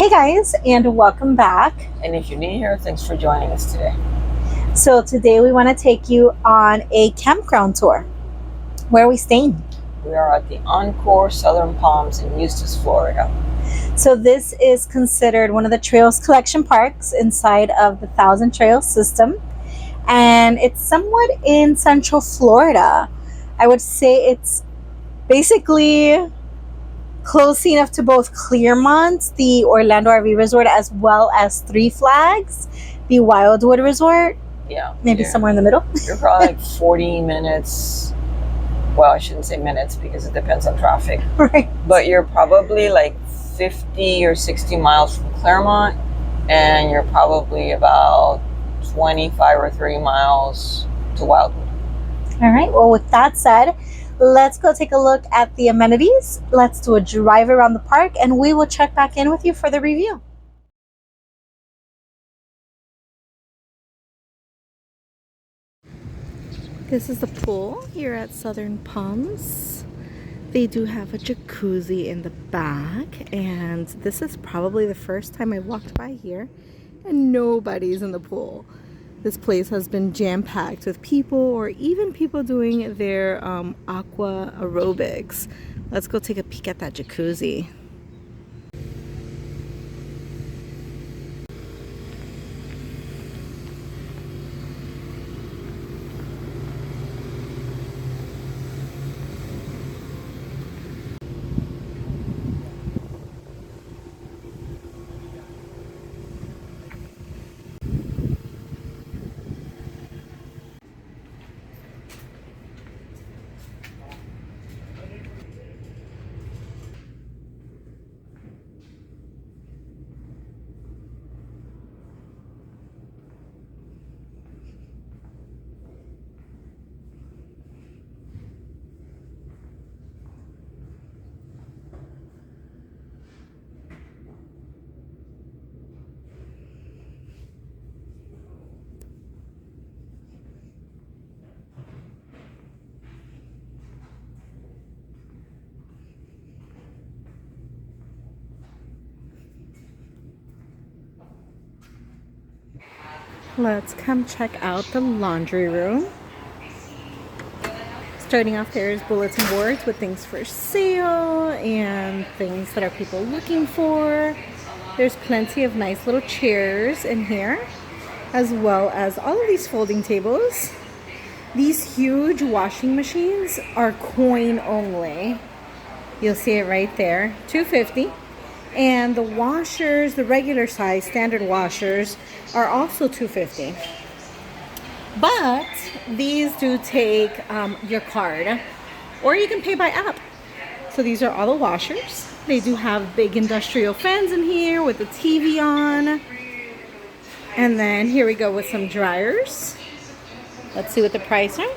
Hey guys, and welcome back. And if you're new here, thanks for joining us today. So today we want to take you on a campground tour. Where are we staying? We are at the Encore Southern Palms in Eustis, Florida. So this is considered one of the Trails Collection Parks inside of the Thousand Trails system. And it's somewhat in Central Florida. I would say it's basically close enough to both Clearmont, the Orlando RV Resort, as well as Three Flags, the Wildwood Resort. Yeah. Maybe somewhere in the middle. You're probably like 40 minutes. Well, I shouldn't say minutes because it depends on traffic. Right. But you're probably like 50 or 60 miles from Claremont, and you're probably about 25 or 30 miles to Wildwood. All right. Well, with that said, let's go take a look at the amenities. Let's do a drive around the park, and we will check back in with you for the review. This is the pool here at Southern Palms. They do have a jacuzzi in the back, and this is probably the first time I walked by here and nobody's in the pool. This place has been jam-packed with people, or even people doing their aqua aerobics. Let's go take a peek at that jacuzzi. Let's come check out the laundry room. Starting off, there's bulletin boards with things for sale and things that are people looking for. There's plenty of nice little chairs in here, as well as all of these folding tables. These huge washing machines are coin only. You'll see it right there, $2.50. And the washers, the regular size standard washers, are also $2.50. But these do take your card, or you can pay by app. So these are all the washers. They do have big industrial fans in here with the TV on. And then here we go with some dryers. Let's see what the price are.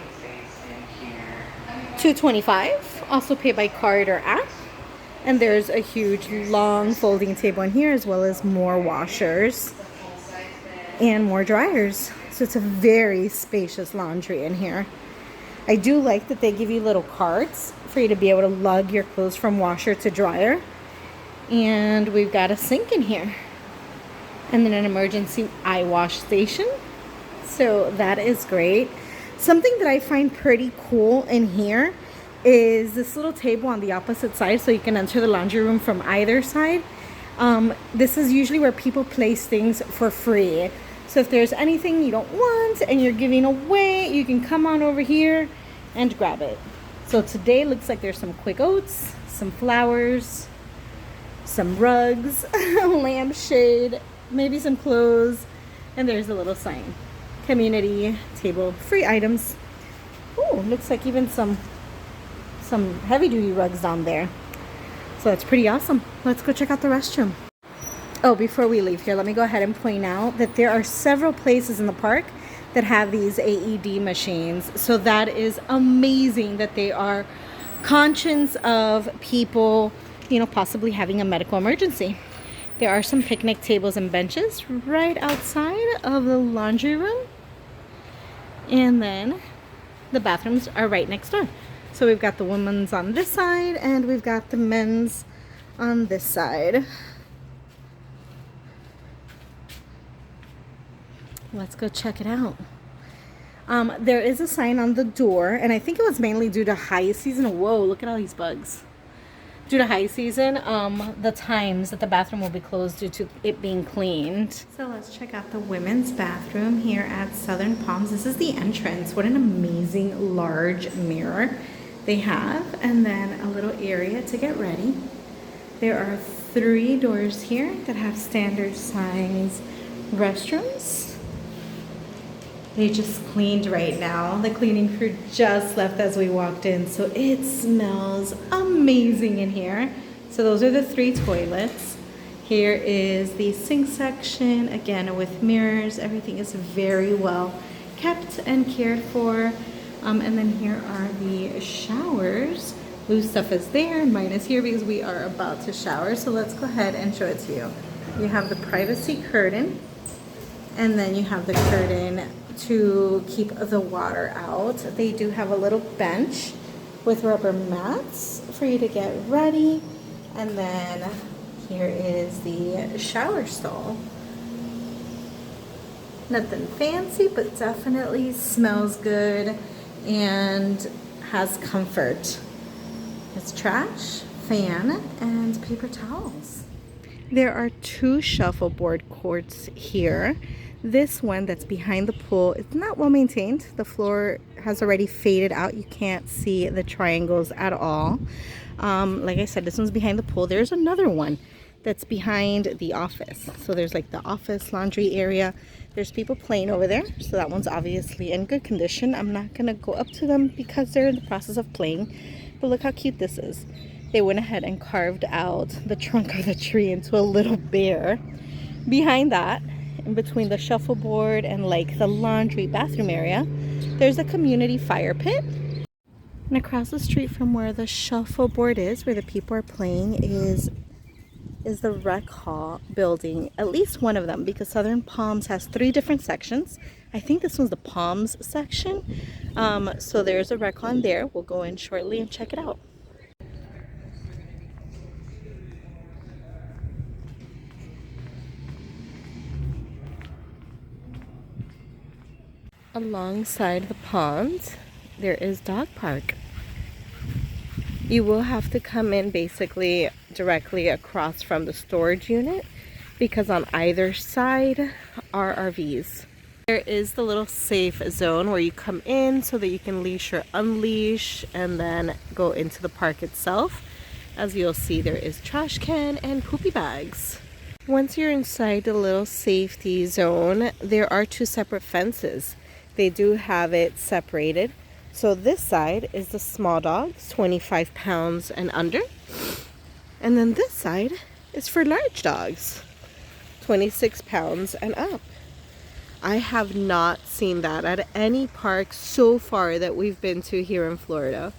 $2.25. Also pay by card or app. And there's a huge long folding table in here, as well as more washers and more dryers. So it's a very spacious laundry in here. I do like that they give you little carts for you to be able to lug your clothes from washer to dryer. And we've got a sink in here. And then an emergency eye wash station. So that is great. Something that I find pretty cool in here is this little table on the opposite side, so you can enter the laundry room from either side. This is usually where people place things for free. So if there's anything you don't want and you're giving away, you can come on over here and grab it. So today looks like there's some quick oats, some flowers, some rugs, a lampshade, maybe some clothes, and there's a little sign. Community table, free items. Oh, looks like even some heavy-duty rugs down there. So that's pretty awesome. Let's go check out the restroom. Oh, before we leave here, let me go ahead and point out that there are several places in the park that have these AED machines. So that is amazing that they are conscious of people, possibly having a medical emergency. There are some picnic tables and benches right outside of the laundry room. And then the bathrooms are right next door. So we've got the women's on this side, and we've got the men's on this side. Let's go check it out. There is a sign on the door, and I think it was mainly due to high season. Whoa, look at all these bugs. Due to high season, the times that the bathroom will be closed due to it being cleaned. So let's check out the women's bathroom here at Southern Palms. This is the entrance. What an amazing large mirror they have, and then a little area to get ready. There are 3 doors here that have standard size restrooms. They just cleaned right now. The cleaning crew just left as we walked in, so it smells amazing in here. So those are the 3 toilets. Here is the sink section, again with mirrors. Everything is very well kept and cared for. And then here are the showers. Lou's stuff is there, and mine is here because we are about to shower. So let's go ahead and show it to you. You have the privacy curtain, and then you have the curtain to keep the water out. They do have a little bench with rubber mats for you to get ready. And then here is the shower stall. Nothing fancy, but definitely smells good and has comfort. It's trash, fan, and paper towels. There are 2 shuffleboard courts here. This one that's behind the pool is not well maintained. The floor has already faded out. You can't see the triangles at all. Like I said, this one's behind the pool. There's another one that's behind the office. So there's like the office laundry area. There's people playing over there. So that one's obviously in good condition. I'm not gonna go up to them because they're in the process of playing. But look how cute this is. They went ahead and carved out the trunk of the tree into a little bear. Behind that, in between the shuffleboard and like the laundry bathroom area, there's a community fire pit. And across the street from where the shuffleboard is, where the people are playing, is the rec hall building. At least one of them, because Southern Palms has 3 different sections. I think this one's the Palms section. So there's a rec hall in there. We'll go in shortly and check it out. Alongside the pond, there is dog park. You will have to come in basically directly across from the storage unit because on either side are RVs. There is the little safe zone where you come in so that you can leash or unleash and then go into the park itself. As you'll see, there is trash can and poopy bags. Once you're inside the little safety zone, there are 2 separate fences. They do have it separated. So this side is the small dogs, 25 pounds and under. And then this side is for large dogs, 26 pounds and up. I have not seen that at any park so far that we've been to here in Florida.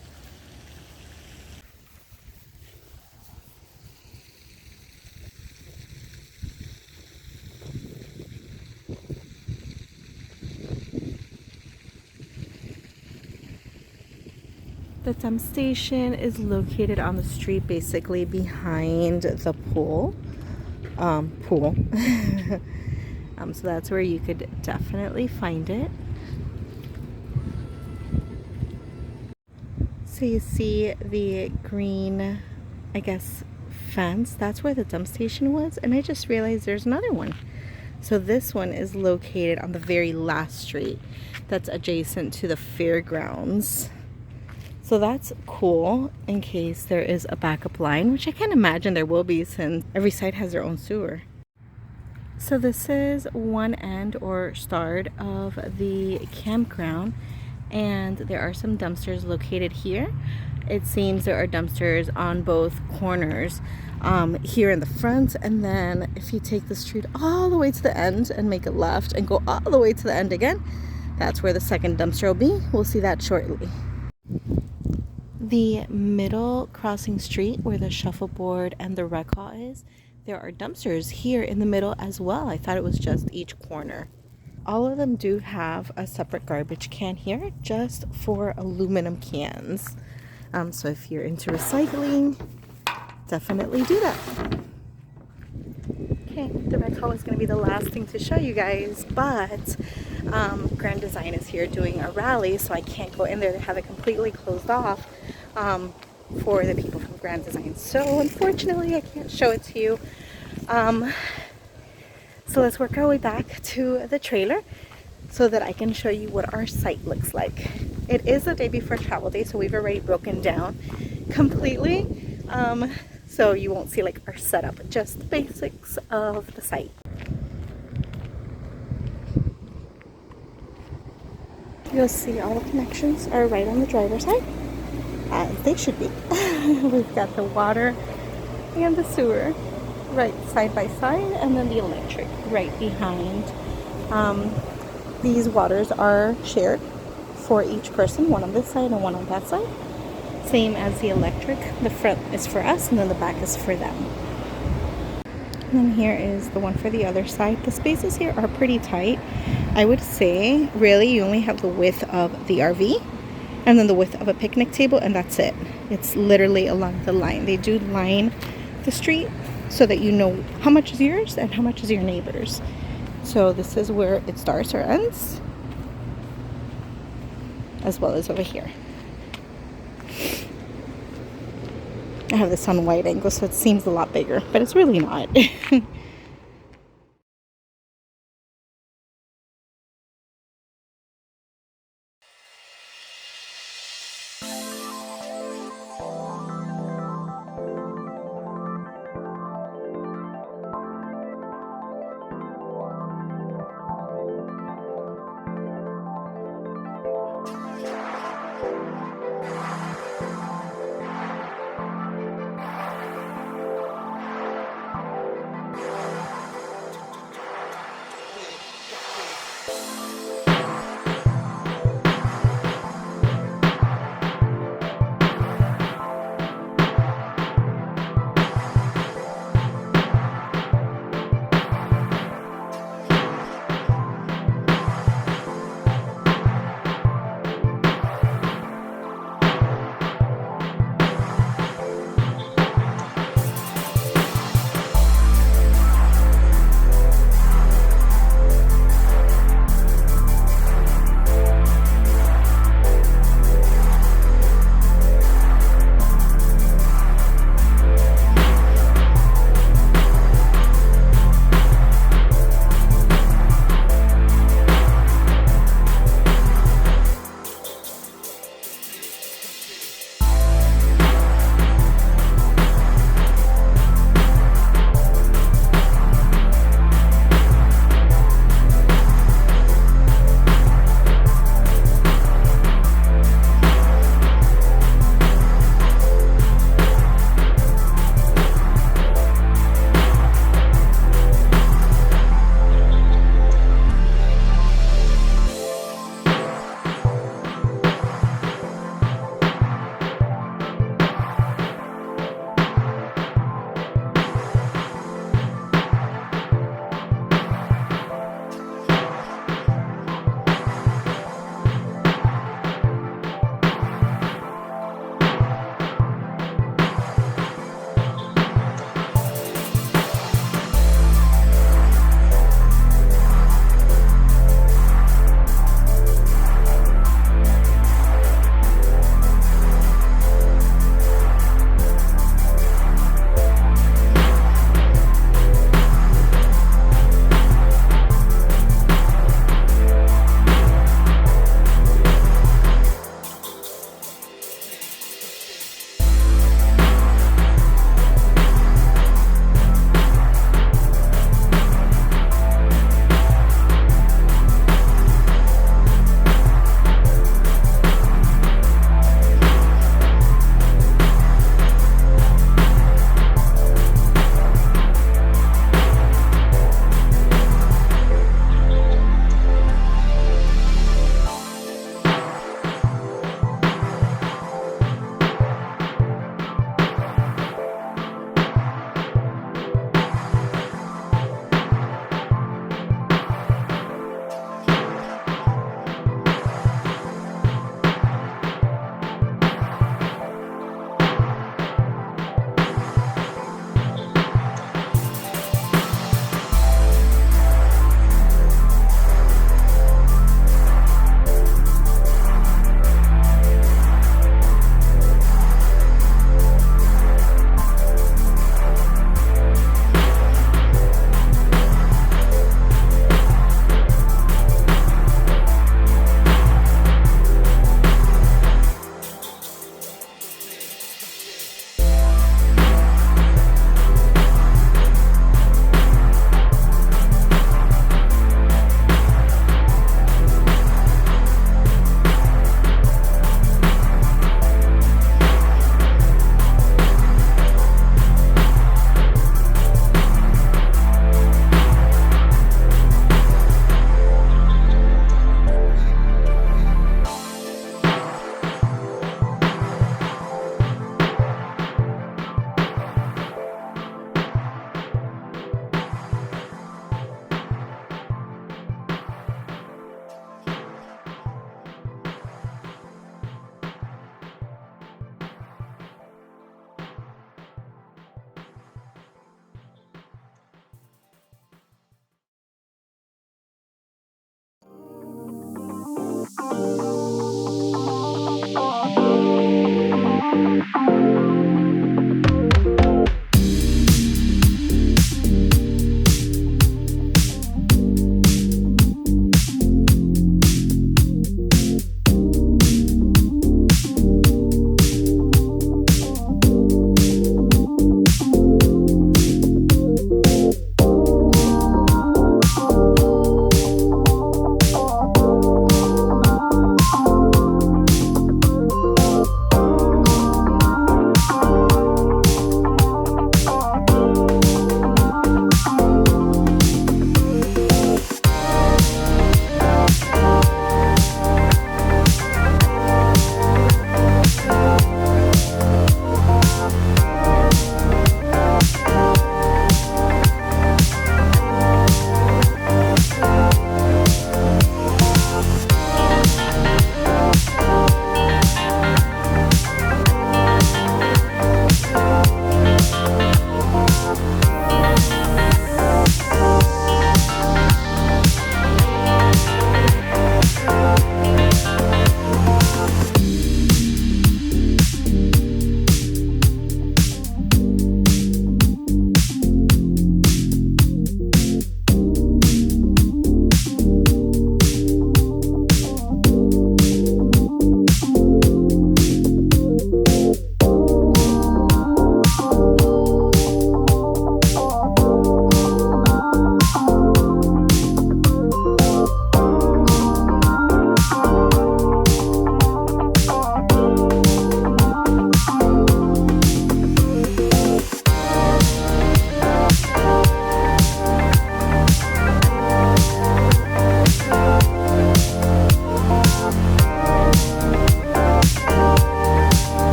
The dump station is located on the street, basically behind the pool. So that's where you could definitely find it. So you see the green, I guess, fence. That's where the dump station was, and I just realized there's another one. So this one is located on the very last street that's adjacent to the fairgrounds. So that's cool in case there is a backup line, which I can't imagine there will be since every site has their own sewer. So this is one end or start of the campground, and there are some dumpsters located here. It seems there are dumpsters on both corners, here in the front, and then if you take the street all the way to the end and make a left and go all the way to the end again, that's where the second dumpster will be. We'll see that shortly. The middle crossing street where the shuffleboard and the rec hall is, there are dumpsters here in the middle as well. I thought it was just each corner. All of them do have a separate garbage can here just for aluminum cans. So if you're into recycling, definitely do that. Okay, the rec hall is going to be the last thing to show you guys, but Grand Design is here doing a rally, so I can't go in there. They have it completely closed off for the people from Grand Design. So unfortunately, I can't show it to you. So let's work our way back to the trailer so that I can show you what our site looks like. It is the day before travel day, so we've already broken down completely. So you won't see like our setup, just the basics of the site. You'll see all the connections are right on the driver's side, as they should be. We've got the water and the sewer right side by side, and then the electric right behind. These waters are shared for each person, one on this side and one on that side. Same as the electric. The front is for us and then the back is for them. And then here is the one for the other side. The spaces here are pretty tight. I would say really you only have the width of the RV and then the width of a picnic table, and that's it. It's literally along the line. They do line the street so that you know how much is yours and how much is your neighbor's. So this is where it starts or ends, as well as over here. I have this on wide angle, so it seems a lot bigger, but it's really not.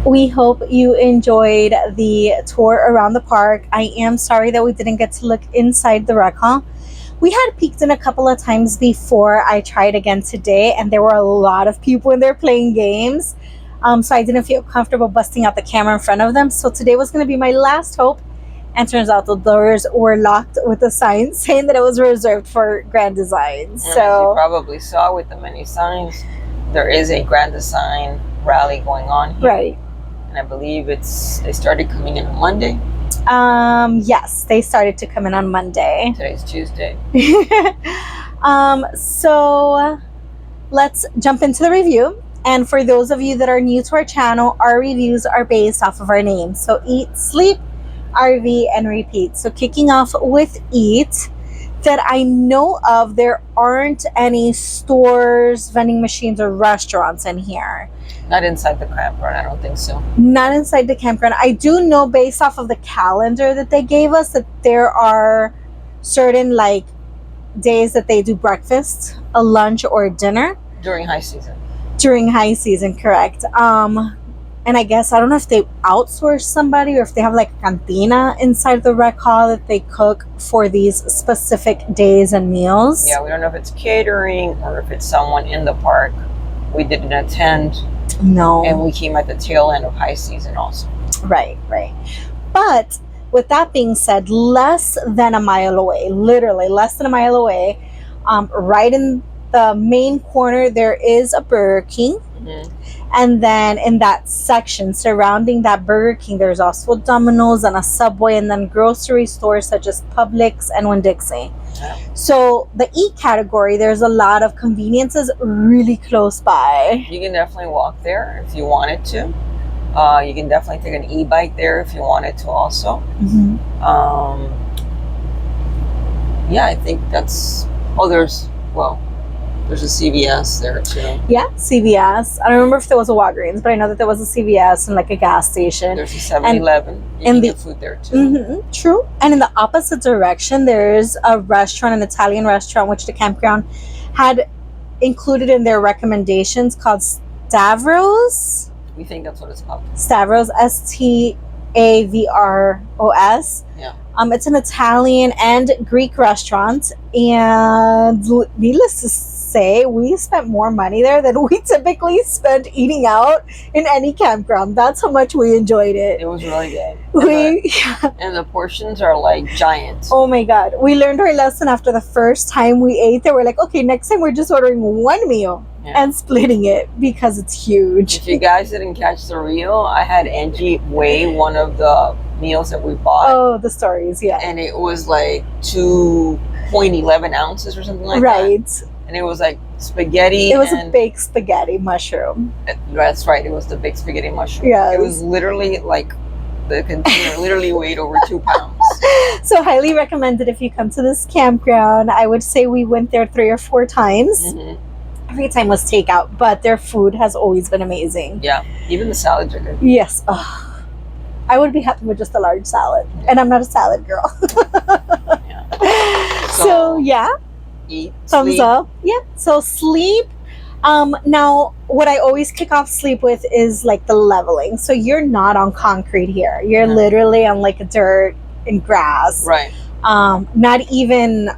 We hope you enjoyed the tour around the park. I am sorry that we didn't get to look inside the rec hall. We had peeked in a couple of times before I tried again today, and there were a lot of people in there playing games. So I didn't feel comfortable busting out the camera in front of them. So today was going to be my last hope. And turns out the doors were locked with a sign saying that it was reserved for Grand Design. So as you probably saw with the many signs, there is a Grand Design rally going on here. Right. And I believe they started coming in on Monday. Yes, they started to come in on Monday. Today's Tuesday. So let's jump into the review. And for those of you that are new to our channel, our reviews are based off of our names. So Eat, Sleep, RV, and Repeat. So kicking off with Eat, that I know of, there aren't any stores, vending machines, or restaurants in here. Not inside the campground, I don't think so. Not inside the campground. I do know based off of the calendar that they gave us that there are certain like days that they do breakfast, a lunch, or a dinner. During high season. During high season, correct. And I guess, I don't know if they outsource somebody or if they have like a cantina inside the rec hall that they cook for these specific days and meals. Yeah, we don't know if it's catering or if it's someone in the park. We didn't attend. No. And we came at the tail end of high season also. Right. But with that being said, less than a mile away, literally less than a mile away, right in the main corner, there is a Burger King. Mm-hmm. And then in that section surrounding that Burger King, there's also Domino's and a Subway, and then grocery stores such as Publix and Winn-Dixie. Yeah. So the Eat category, there's a lot of conveniences really close by. You can definitely walk there if you wanted to. You can definitely take an e-bike there if you wanted to also. Mm-hmm. Yeah, I think that's... there's a CVS there too. Yeah, CVS. I don't remember if there was a Walgreens, but I know that there was a CVS and like a gas station. There's a 7-Eleven. You can get food there too. Mm-hmm, true. And in the opposite direction, there's a restaurant, an Italian restaurant, which the campground had included in their recommendations called Stavros. We think that's what it's called. Stavros, Stavros. Yeah. It's an Italian and Greek restaurant, and needless to say, we spent more money there than we typically spend eating out in any campground. That's how much we enjoyed it. It was really good. And the portions are like giant. Oh my God. We learned our lesson after the first time we ate there. We're like, okay, next time we're just ordering one meal. Yeah. And splitting it because it's huge. If you guys didn't catch the reel, I had Angie weigh one of the meals that we bought. Oh, the stories, yeah. And it was like 2.11 ounces or something like that. Right. And it was like spaghetti. It was a baked spaghetti mushroom. That's right. It was the baked spaghetti mushroom. Yeah. It was literally like the container literally weighed over 2 pounds. So highly recommended if you come to this campground. I would say we went there 3 or 4 times. Mm-hmm. Every time was takeout, but their food has always been amazing. Yeah, even the salads are good. Yes. I would be happy with just a large salad, and I'm not a salad girl. Yeah. So yeah, Eat, thumbs sleep. up. Yeah. So sleep. Now, what I always kick off sleep with is like the leveling. So you're not on concrete here. You're literally on like dirt and grass. Right. Not even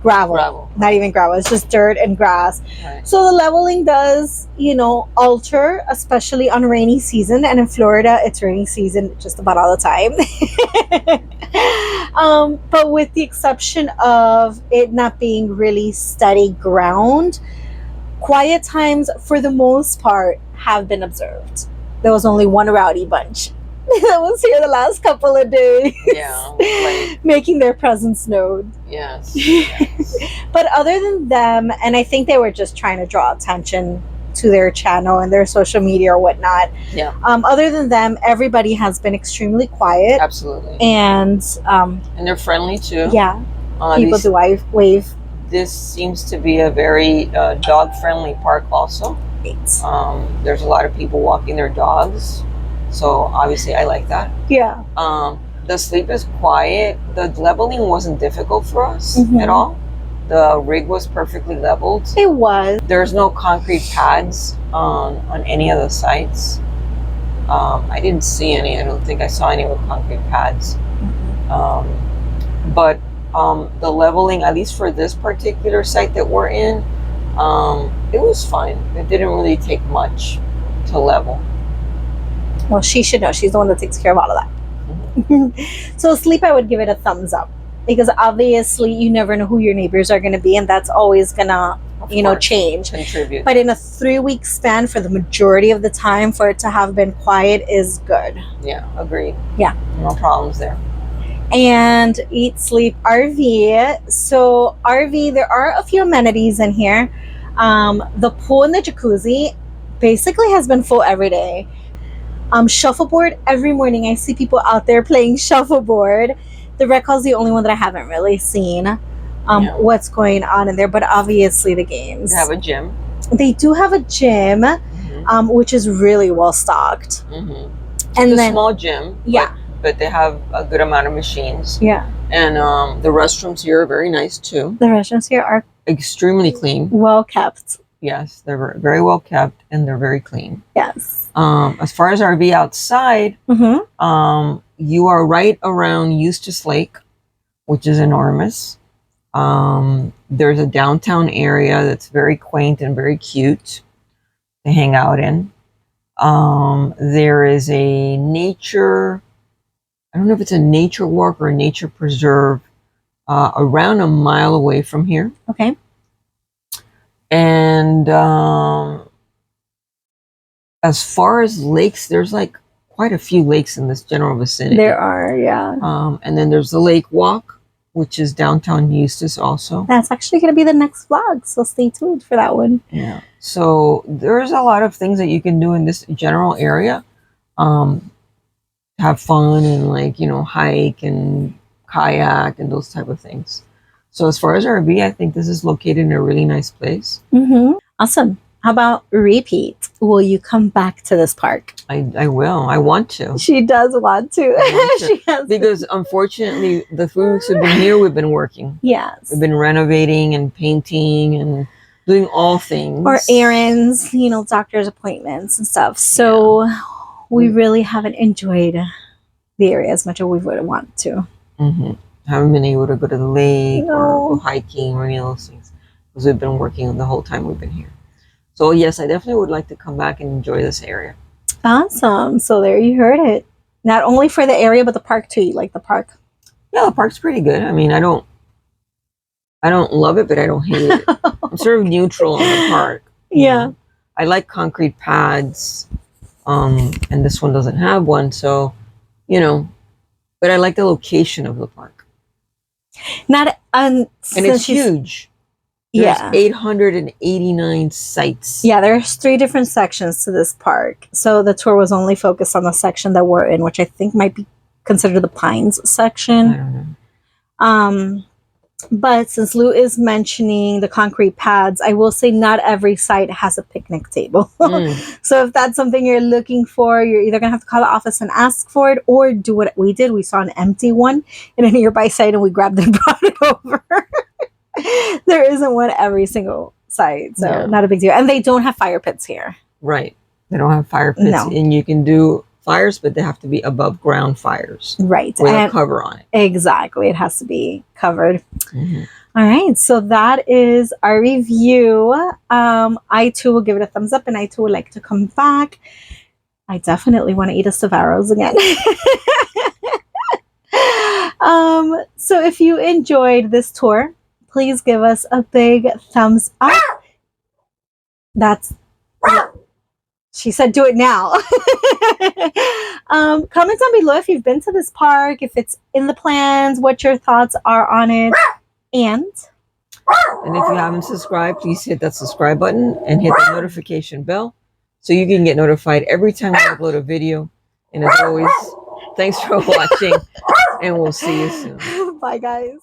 gravel. Not even gravel. It's just dirt and grass. Right. So the leveling does, alter, especially on rainy season. And in Florida, it's rainy season just about all the time. But with the exception of it not being really steady ground, quiet times, for the most part, have been observed. There was only one rowdy bunch that was here the last couple of days. Yeah. Making their presence known. Yes. But other than them, and I think they were just trying to draw attention to their channel and their social media or whatnot. Yeah. Other than them, everybody has been extremely quiet. Absolutely. And they're friendly too. Yeah. People do wave. This seems to be a very dog-friendly park also. There's a lot of people walking their dogs. So obviously I like that. Yeah. The sleep is quiet. The leveling wasn't difficult for us at all. The rig was perfectly leveled. It was. There's no concrete pads on any of the sites. I didn't see any. I don't think I saw any with concrete pads. But the leveling, at least for this particular site that we're in, it was fine. It didn't really take much to level. Well, she should know. She's the one that takes care of all of that. So sleep, I would give it a thumbs up, because obviously you never know who your neighbors are going to be, and that's always gonna change. Contribute. But in a 3-week span, for the majority of the time, for it to have been quiet is good. Yeah, agreed. Yeah, no problems there. And Eat Sleep RV. So RV, there are a few amenities in here. The pool and the jacuzzi basically has been full every day. Shuffleboard, every morning I see people out there playing shuffleboard. The rec hall is the only one that I haven't really seen what's going on in there, but obviously the games. They have a gym. They do have a gym, which is really well stocked. And And a then small gym. Yeah. But they have a good amount of machines. Yeah. And the restrooms here are very nice too. The restaurants here are Extremely clean. well kept. Yes, they're very well kept and they're very clean. Yes. As far as RV outside, you are right around Eustis Lake, which is enormous. There's a downtown area that's very quaint and very cute to hang out in. There is a nature, I don't know if it's a nature walk or a nature preserve, around a mile away from here. Okay. And as far as lakes, there's like quite a few lakes in this general vicinity. There are, yeah. And then there's the lake walk, which is downtown Eustis also. That's actually going to be the next vlog, so stay tuned for that one. Yeah. So there's a lot of things that you can do in this general area. Have fun and hike and kayak and those type of things. So as far as RV, I think this is located in a really nice place. Awesome. How about repeat? Will you come back to this park? I will. I want to. She does want to. She has because unfortunately, the 3 weeks we've been here, we've been working. Yes. We've been renovating and painting and doing all things. Or errands, doctor's appointments and stuff. So we really haven't enjoyed the area as much as we would want to. Haven't been able to go to the lake or No. go hiking or any of those things because we've been working the whole time we've been here. So yes, I definitely would like to come back and enjoy this area. Awesome. So there you heard it. Not only for the area, but the park too. You like the park? Yeah, the park's pretty good. I mean, I don't love it, but I don't hate it. I'm sort of neutral on the park. Yeah. I like concrete pads, and this one doesn't have one. So, but I like the location of the park. Not and it's huge. There's 889 sites. Yeah, there's 3 different sections to this park. So the tour was only focused on the section that we're in, which I think might be considered the Pines section. I don't know. But since Lou is mentioning the concrete pads, I will say not every site has a picnic table. So if that's something you're looking for, you're either going to have to call the office and ask for it, or do what we did. We saw an empty one in a nearby site and we grabbed it and brought it over. There isn't one every single site, so not a big deal. And they don't have fire pits here. Right. They don't have fire pits. No. And you can do fires, but they have to be above ground fires. Right. With a cover on it. Exactly. It has to be covered. All right. So that is our review. I too will give it a thumbs up, and I too would like to come back. I definitely want to eat a Stavros again. So if you enjoyed this tour, please give us a big thumbs up. That's, she said do it now. Comment down below if you've been to this park, if it's in the plans, what your thoughts are on it. And if you haven't subscribed, please hit that subscribe button and hit the notification bell so you can get notified every time we upload a video. And as always, thanks for watching, and we'll see you soon. bye, guys.